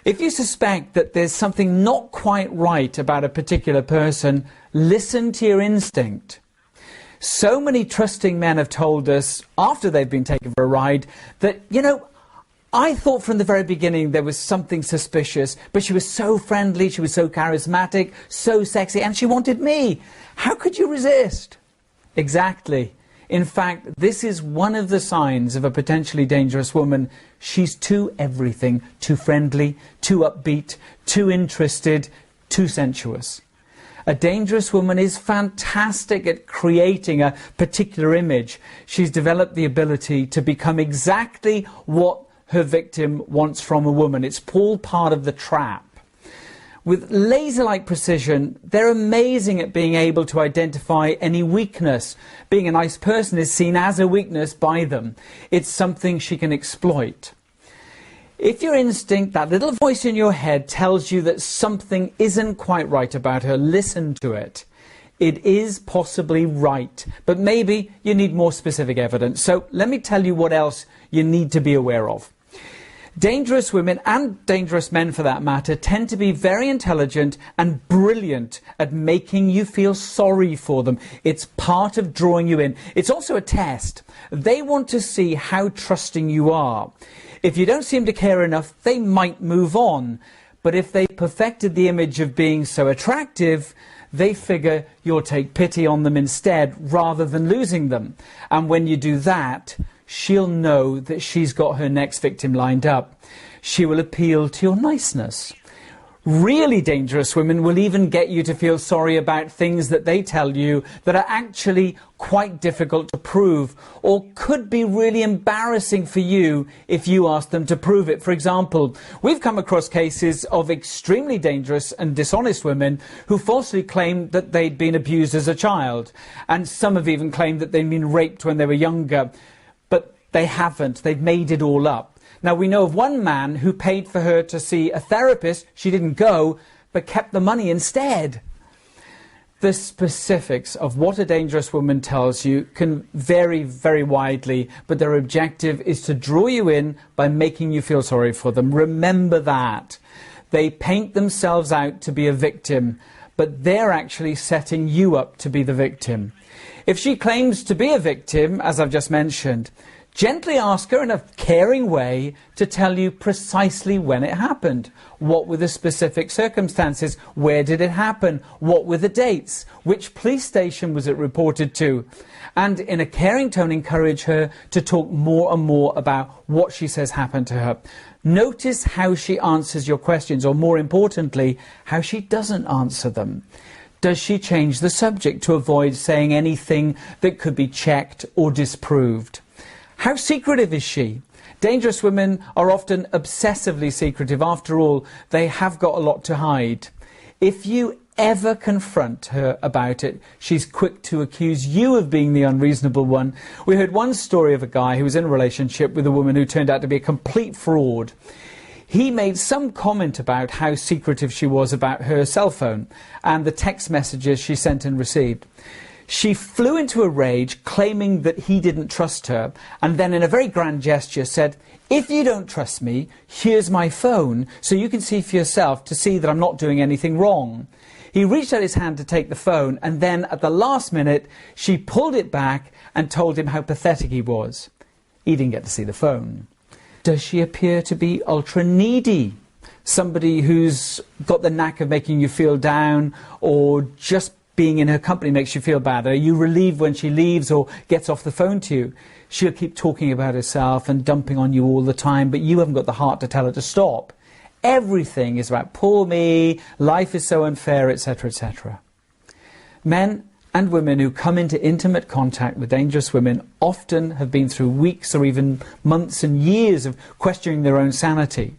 If you suspect that there's something not quite right about a particular person, listen to your instinct. So many trusting men have told us, after they've been taken for a ride, that, you know, I thought from the very beginning there was something suspicious, but she was so friendly, she was so charismatic, so sexy, and she wanted me. How could you resist? Exactly. In fact, this is one of the signs of a potentially dangerous woman. She's too everything, too friendly, too upbeat, too interested, too sensuous. A dangerous woman is fantastic at creating a particular image. She's developed the ability to become exactly what her victim wants from a woman. It's all part of the trap. With laser-like precision, they're amazing at being able to identify any weakness. Being a nice person is seen as a weakness by them. It's something she can exploit. If your instinct, that little voice in your head, tells you that something isn't quite right about her, listen to it. It is possibly right, but maybe you need more specific evidence. So let me tell you what else you need to be aware of. Dangerous women, and dangerous men for that matter, tend to be very intelligent and brilliant at making you feel sorry for them. It's part of drawing you in. It's also a test. They want to see how trusting you are. If you don't seem to care enough, they might move on. But if they perfected the image of being so attractive, they figure you'll take pity on them instead, rather than losing them. And when you do that, she'll know that she's got her next victim lined up. She will appeal to your niceness. Really dangerous women will even get you to feel sorry about things that they tell you that are actually quite difficult to prove, or could be really embarrassing for you if you ask them to prove it. For example, we've come across cases of extremely dangerous and dishonest women who falsely claimed that they'd been abused as a child, and some have even claimed that they'd been raped when they were younger. But they haven't. They've made it all up. Now, we know of one man who paid for her to see a therapist. She didn't go, but kept the money instead. The specifics of what a dangerous woman tells you can vary very widely, but their objective is to draw you in by making you feel sorry for them. Remember that. They paint themselves out to be a victim, but they're actually setting you up to be the victim. If she claims to be a victim, as I've just mentioned, gently ask her in a caring way to tell you precisely when it happened. What were the specific circumstances? Where did it happen? What were the dates? Which police station was it reported to? And in a caring tone, encourage her to talk more and more about what she says happened to her. Notice how she answers your questions, or more importantly, how she doesn't answer them. Does she change the subject to avoid saying anything that could be checked or disproved? How secretive is she? Dangerous women are often obsessively secretive. After all, they have got a lot to hide. If you ever confront her about it, she's quick to accuse you of being the unreasonable one. We heard one story of a guy who was in a relationship with a woman who turned out to be a complete fraud. He made some comment about how secretive she was about her cell phone and the text messages she sent and received. She flew into a rage, claiming that he didn't trust her, and then in a very grand gesture said, "If you don't trust me, here's my phone, so you can see for yourself to see that I'm not doing anything wrong." He reached out his hand to take the phone, and then at the last minute, she pulled it back and told him how pathetic he was. He didn't get to see the phone. Does she appear to be ultra needy? Somebody who's got the knack of making you feel down, or just being in her company makes you feel bad? Are you relieved when she leaves or gets off the phone to you? She'll keep talking about herself and dumping on you all the time, but you haven't got the heart to tell her to stop. Everything is about poor me, life is so unfair, etc., etc. Men and women who come into intimate contact with dangerous women often have been through weeks or even months and years of questioning their own sanity.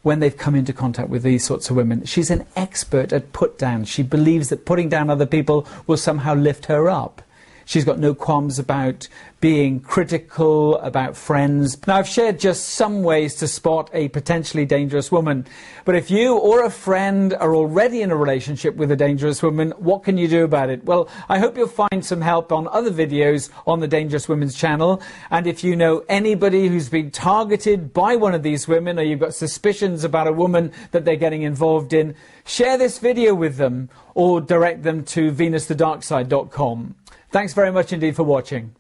When they've come into contact with these sorts of women, she's an expert at put down. She believes that putting down other people will somehow lift her up. She's got no qualms about being critical about friends. Now, I've shared just some ways to spot a potentially dangerous woman, but if you or a friend are already in a relationship with a dangerous woman, what can you do about it? Well, I hope you'll find some help on other videos on the Dangerous Women's channel, and if you know anybody who's been targeted by one of these women, or you've got suspicions about a woman that they're getting involved in, share this video with them or direct them to venusthedarkside.com. Thanks very much indeed for watching.